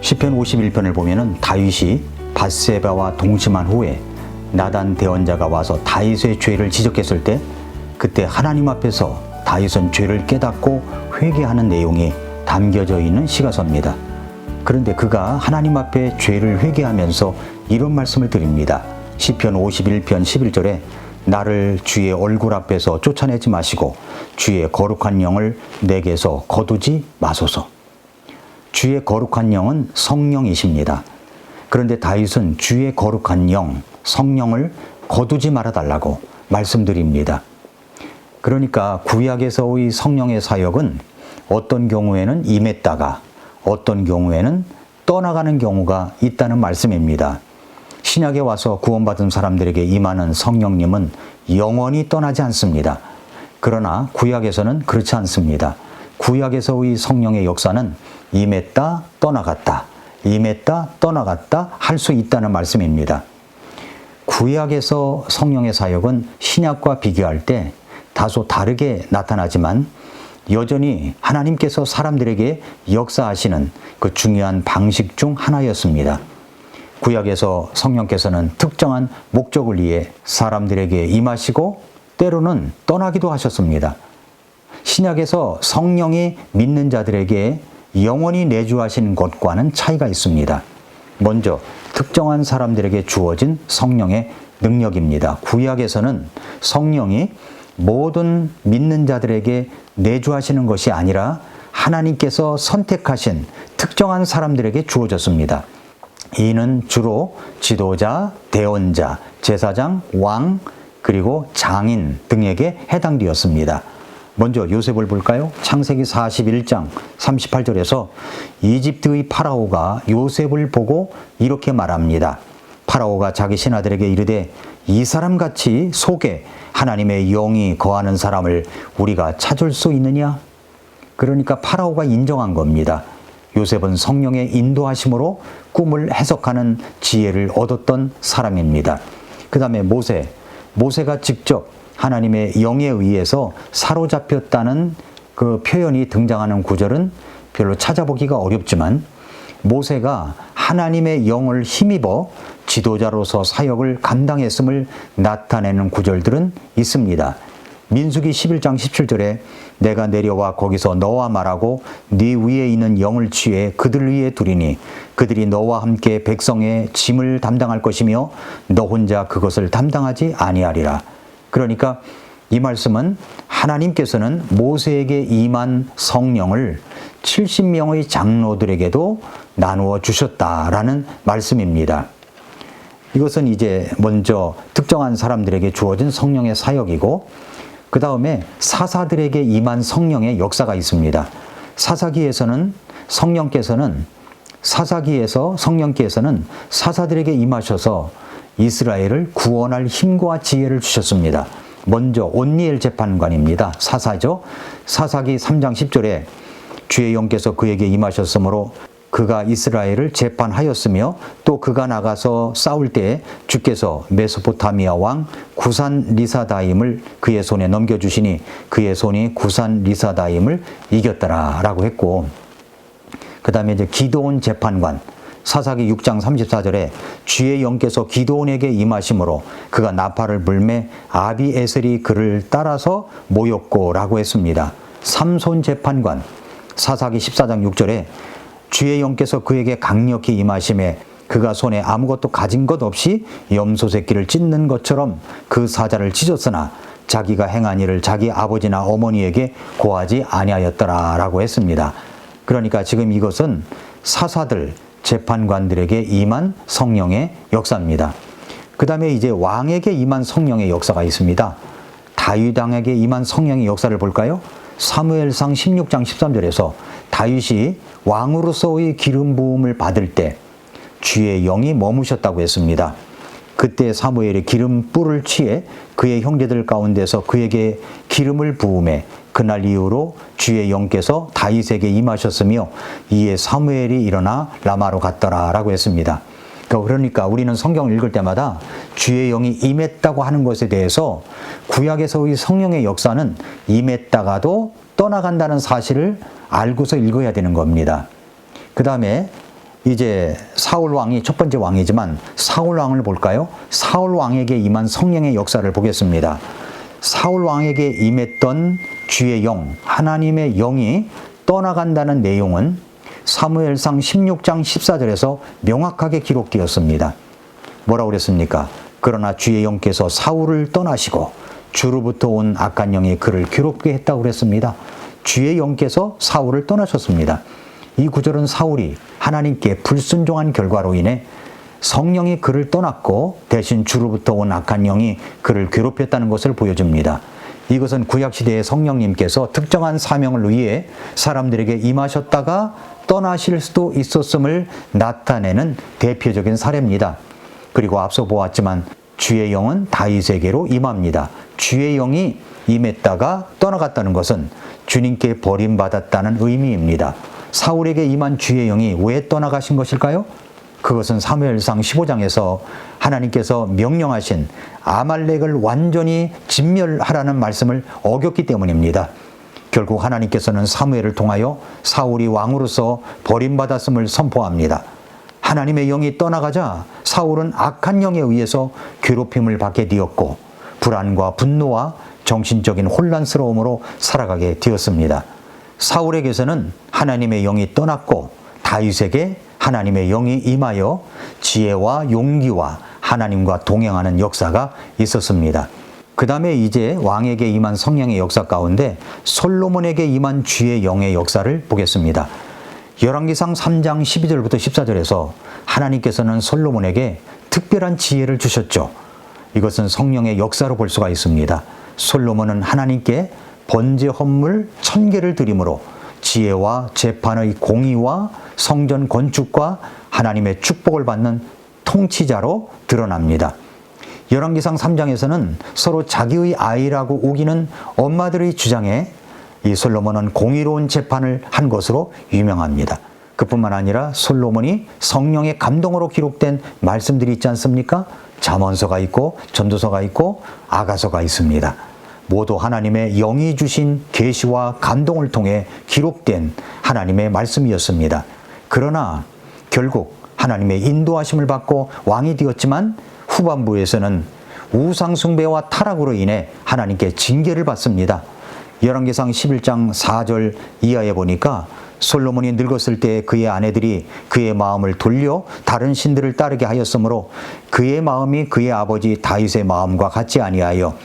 시편 51편을 보면은 다윗이 밧세바와 동침한 후에 나단 대언자가 와서 다윗의 죄를 지적했을 때 그때 하나님 앞에서 다윗은 죄를 깨닫고 회개하는 내용이 담겨져 있는 시가서입니다. 그런데 그가 하나님 앞에 죄를 회개하면서 이런 말씀을 드립니다. 시편 51편 11절에 나를 주의 얼굴 앞에서 쫓아내지 마시고 주의 거룩한 영을 내게서 거두지 마소서. 주의 거룩한 영은 성령이십니다. 그런데 다윗은 주의 거룩한 영, 성령을 거두지 말아달라고 말씀드립니다. 그러니까 구약에서의 성령의 사역은 어떤 경우에는 임했다가 어떤 경우에는 떠나가는 경우가 있다는 말씀입니다. 신약에 와서 구원받은 사람들에게 임하는 성령님은 영원히 떠나지 않습니다. 그러나 구약에서는 그렇지 않습니다. 구약에서의 성령의 역사는 임했다 떠나갔다, 임했다 떠나갔다 할 수 있다는 말씀입니다. 구약에서 성령의 사역은 신약과 비교할 때 다소 다르게 나타나지만 여전히 하나님께서 사람들에게 역사하시는 그 중요한 방식 중 하나였습니다. 구약에서 성령께서는 특정한 목적을 위해 사람들에게 임하시고 때로는 떠나기도 하셨습니다. 신약에서 성령이 믿는 자들에게 영원히 내주하시는 것과는 차이가 있습니다. 먼저 특정한 사람들에게 주어진 성령의 능력입니다. 구약에서는 성령이 모든 믿는 자들에게 내주하시는 것이 아니라 하나님께서 선택하신 특정한 사람들에게 주어졌습니다. 이는 주로 지도자, 대언자, 제사장, 왕, 그리고 장인 등에게 해당되었습니다. 먼저 요셉을 볼까요? 창세기 41장 38절에서 이집트의 파라오가 요셉을 보고 이렇게 말합니다. 파라오가 자기 신하들에게 이르되 이 사람같이 속에 하나님의 영이 거하는 사람을 우리가 찾을 수 있느냐? 그러니까 파라오가 인정한 겁니다. 요셉은 성령의 인도하심으로 꿈을 해석하는 지혜를 얻었던 사람입니다. 그 다음에 모세가 직접 하나님의 영에 의해서 사로잡혔다는 그 표현이 등장하는 구절은 별로 찾아보기가 어렵지만 모세가 하나님의 영을 힘입어 지도자로서 사역을 감당했음을 나타내는 구절들은 있습니다. 민수기 11장 17절에 내가 내려와 거기서 너와 말하고 네 위에 있는 영을 취해 그들 위에 두리니 그들이 너와 함께 백성의 짐을 담당할 것이며 너 혼자 그것을 담당하지 아니하리라. 그러니까 이 말씀은 하나님께서는 모세에게 임한 성령을 70명의 장로들에게도 나누어 주셨다라는 말씀입니다. 이것은 이제 먼저 특정한 사람들에게 주어진 성령의 사역이고 그 다음에 사사들에게 임한 성령의 역사가 있습니다. 사사기에서 성령께서는 사사들에게 임하셔서 이스라엘을 구원할 힘과 지혜를 주셨습니다. 먼저 온니엘 재판관입니다. 사사죠. 사사기 3장 10절에 주의 영께서 그에게 임하셨으므로 그가 이스라엘을 재판하였으며 또 그가 나가서 싸울 때에 주께서 메소포타미아 왕 구산 리사다임을 그의 손에 넘겨주시니 그의 손이 구산 리사다임을 이겼더라 라고 했고, 그 다음에 이제 기드온 재판관 사사기 6장 34절에 주의 영께서 기드온에게 임하심으로 그가 나팔을 불매 아비에셀이 그를 따라서 모였고 라고 했습니다. 삼손 재판관 사사기 14장 6절에 주의 영께서 그에게 강력히 임하심에 그가 손에 아무것도 가진 것 없이 염소 새끼를 찢는 것처럼 그 사자를 찢었으나 자기가 행한 일을 자기 아버지나 어머니에게 고하지 아니하였더라 라고 했습니다. 그러니까 지금 이것은 사사들, 재판관들에게 임한 성령의 역사입니다. 그 다음에 이제 왕에게 임한 성령의 역사가 있습니다. 다윗 왕에게 임한 성령의 역사를 볼까요? 사무엘상 16장 13절에서 다윗이 왕으로서의 기름 부음을 받을 때 주의 영이 머무셨다고 했습니다. 그때 사무엘이 기름 뿔을 취해 그의 형제들 가운데서 그에게 기름을 부음해 그날 이후로 주의 영께서 다윗에게 임하셨으며 이에 사무엘이 일어나 라마로 갔더라 라고 했습니다. 그러니까 우리는 성경을 읽을 때마다 주의 영이 임했다고 하는 것에 대해서 구약에서의 성령의 역사는 임했다가도 떠나간다는 사실을 알고서 읽어야 되는 겁니다. 그 다음에 이제 사울 왕이 첫 번째 왕이지만 사울 왕을 볼까요? 사울 왕에게 임한 성령의 역사를 보겠습니다. 사울 왕에게 임했던 주의 영, 하나님의 영이 떠나간다는 내용은 사무엘상 16장 14절에서 명확하게 기록되었습니다. 뭐라고 그랬습니까? 그러나 주의 영께서 사울을 떠나시고 주로부터 온 악한 영이 그를 괴롭게 했다고 그랬습니다. 주의 영께서 사울을 떠나셨습니다. 이 구절은 사울이 하나님께 불순종한 결과로 인해 성령이 그를 떠났고 대신 주로부터 온 악한 영이 그를 괴롭혔다는 것을 보여줍니다. 이것은 구약시대의 성령님께서 특정한 사명을 위해 사람들에게 임하셨다가 떠나실 수도 있었음을 나타내는 대표적인 사례입니다. 그리고 앞서 보았지만 주의 영은 다윗에게로 임합니다. 주의 영이 임했다가 떠나갔다는 것은 주님께 버림받았다는 의미입니다. 사울에게 임한 주의 영이 왜 떠나가신 것일까요? 그것은 사무엘상 15장에서 하나님께서 명령하신 아말렉을 완전히 진멸하라는 말씀을 어겼기 때문입니다. 결국 하나님께서는 사무엘을 통하여 사울이 왕으로서 버림받았음을 선포합니다. 하나님의 영이 떠나가자 사울은 악한 영에 의해서 괴롭힘을 받게 되었고 불안과 분노와 정신적인 혼란스러움으로 살아가게 되었습니다. 사울에게서는 하나님의 영이 떠났고 다윗에게 하나님의 영이 임하여 지혜와 용기와 하나님과 동행하는 역사가 있었습니다. 그 다음에 이제 왕에게 임한 성령의 역사 가운데 솔로몬에게 임한 주의 영의 역사를 보겠습니다. 열왕기상 3장 12절부터 14절에서 하나님께서는 솔로몬에게 특별한 지혜를 주셨죠. 이것은 성령의 역사로 볼 수가 있습니다. 솔로몬은 하나님께 번제 헌물 1000개를 드림으로 지혜와 재판의 공의와 성전 건축과 하나님의 축복을 받는 통치자로 드러납니다. 열왕기상 3장에서는 서로 자기의 아이라고 우기는 엄마들의 주장에 이 솔로몬은 공의로운 재판을 한 것으로 유명합니다. 그뿐만 아니라 솔로몬이 성령의 감동으로 기록된 말씀들이 있지 않습니까? 잠언서가 있고 전도서가 있고 아가서가 있습니다. 모두 하나님의 영이 주신 계시와 감동을 통해 기록된 하나님의 말씀이었습니다. 그러나 결국 하나님의 인도하심을 받고 왕이 되었지만 후반부에서는 우상 숭배와 타락으로 인해 하나님께 징계를 받습니다. 열왕기상 11장 4절 이하에 보니까 솔로몬이 늙었을 때 그의 아내들이 그의 마음을 돌려 다른 신들을 따르게 하였으므로 그의 마음이 그의 아버지 다윗의 마음과 같지 아니하여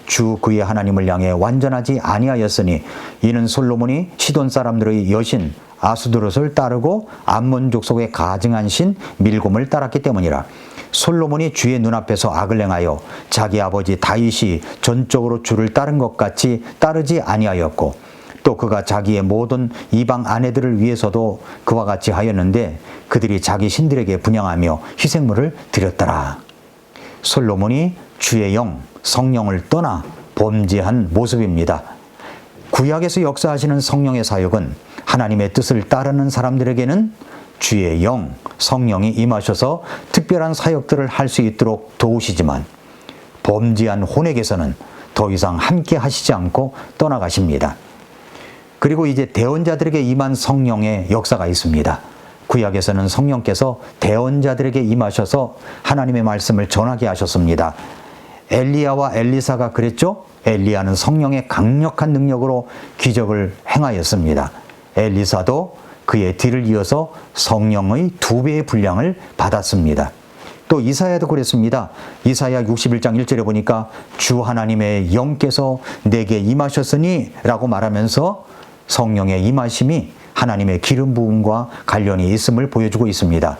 주 그의 하나님을 향해 완전하지 아니하였으니 이는 솔로몬이 시돈 사람들의 여신 아수드롯을 따르고 암몬 족속의 가증한 신 밀곰을 따랐기 때문이라. 솔로몬이 주의 눈앞에서 악을 행하여 자기 아버지 다윗이 전적으로 주를 따른 것 같이 따르지 아니하였고 또 그가 자기의 모든 이방 아내들을 위해서도 그와 같이 하였는데 그들이 자기 신들에게 분향하며 희생물을 드렸더라. 솔로몬이 주의 영, 성령을 떠나 범죄한 모습입니다. 구약에서 역사하시는 성령의 사역은 하나님의 뜻을 따르는 사람들에게는 주의 영, 성령이 임하셔서 특별한 사역들을 할 수 있도록 도우시지만 범죄한 혼에게서는 더 이상 함께 하시지 않고 떠나가십니다. 그리고 이제 대언자들에게 임한 성령의 역사가 있습니다. 구약에서는 성령께서 대언자들에게 임하셔서 하나님의 말씀을 전하게 하셨습니다. 엘리야와 엘리사가 그랬죠? 엘리야는 성령의 강력한 능력으로 기적을 행하였습니다. 엘리사도 그의 뒤를 이어서 성령의 2배의 분량을 받았습니다. 또 이사야도 그랬습니다. 이사야 61장 1절에 보니까 주 하나님의 영께서 내게 임하셨으니 라고 말하면서 성령의 임하심이 하나님의 기름 부음과 관련이 있음을 보여주고 있습니다.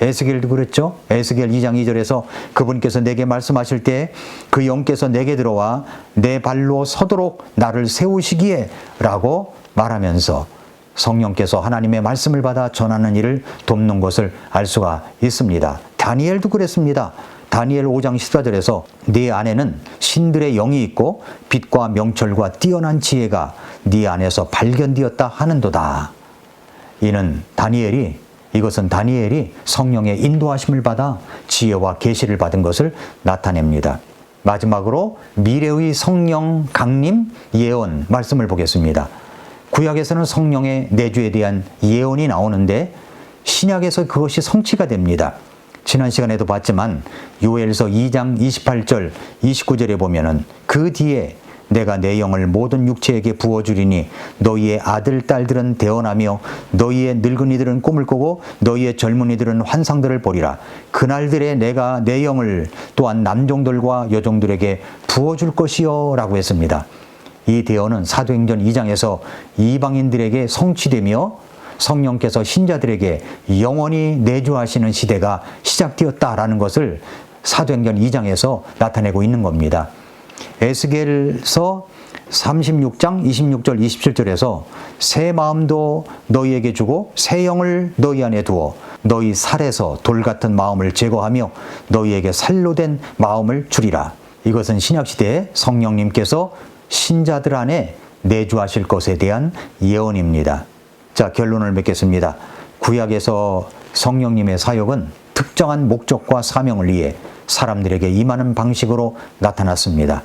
에스겔도 그랬죠. 에스겔 2장 2절에서 그분께서 내게 말씀하실 때 그 영께서 내게 들어와 내 발로 서도록 나를 세우시기에 라고 말하면서 성령께서 하나님의 말씀을 받아 전하는 일을 돕는 것을 알 수가 있습니다. 다니엘도 그랬습니다. 다니엘 5장 14절에서 네 안에는 신들의 영이 있고 빛과 명철과 뛰어난 지혜가 네 안에서 발견되었다 하는도다. 이것은 다니엘이 성령의 인도하심을 받아 지혜와 계시를 받은 것을 나타냅니다. 마지막으로 미래의 성령 강림 예언 말씀을 보겠습니다. 구약에서는 성령의 내주에 대한 예언이 나오는데 신약에서 그것이 성취가 됩니다. 지난 시간에도 봤지만 요엘서 2장 28절 29절에 보면은 그 뒤에 내가 내 영을 모든 육체에게 부어주리니 너희의 아들 딸들은 대언하며 너희의 늙은이들은 꿈을 꾸고 너희의 젊은이들은 환상들을 보리라. 그날들에 내가 내 영을 또한 남종들과 여종들에게 부어줄 것이요 라고 했습니다. 이 대언은 사도행전 2장에서 이방인들에게 성취되며 성령께서 신자들에게 영원히 내주하시는 시대가 시작되었다라는 것을 사도행전 2장에서 나타내고 있는 겁니다. 에스겔서 36장 26절 27절에서 새 마음도 너희에게 주고 새 영을 너희 안에 두어 너희 살에서 돌 같은 마음을 제거하며 너희에게 살로 된 마음을 주리라. 이것은 신약시대에 성령님께서 신자들 안에 내주하실 것에 대한 예언입니다. 자, 결론을 맺겠습니다. 구약에서 성령님의 사역은 특정한 목적과 사명을 위해 사람들에게 임하는 방식으로 나타났습니다.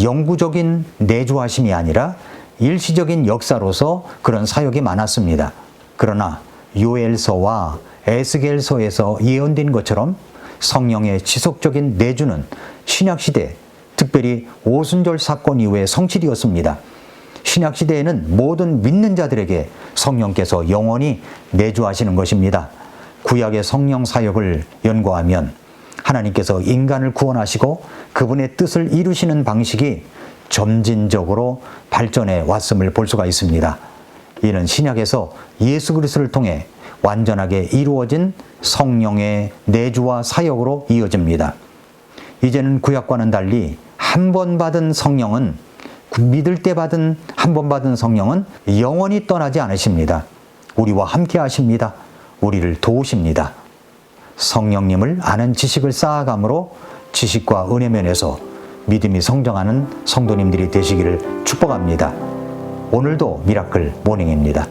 영구적인 내주하심이 아니라 일시적인 역사로서 그런 사역이 많았습니다. 그러나 요엘서와 에스겔서에서 예언된 것처럼 성령의 지속적인 내주는 신약시대, 특별히 오순절 사건 이후에 성취되었습니다. 신약시대에는 모든 믿는 자들에게 성령께서 영원히 내주하시는 것입니다. 구약의 성령 사역을 연구하면 하나님께서 인간을 구원하시고 그분의 뜻을 이루시는 방식이 점진적으로 발전해 왔음을 볼 수가 있습니다. 이는 신약에서 예수 그리스도를 통해 완전하게 이루어진 성령의 내주와 사역으로 이어집니다. 이제는 구약과는 달리 한 번 받은 성령은 믿을 때 한 번 받은 성령은 영원히 떠나지 않으십니다. 우리와 함께 하십니다. 우리를 도우십니다. 성령님을 아는 지식을 쌓아감으로 지식과 은혜 면에서 믿음이 성장하는 성도님들이 되시기를 축복합니다. 오늘도 미라클 모닝입니다.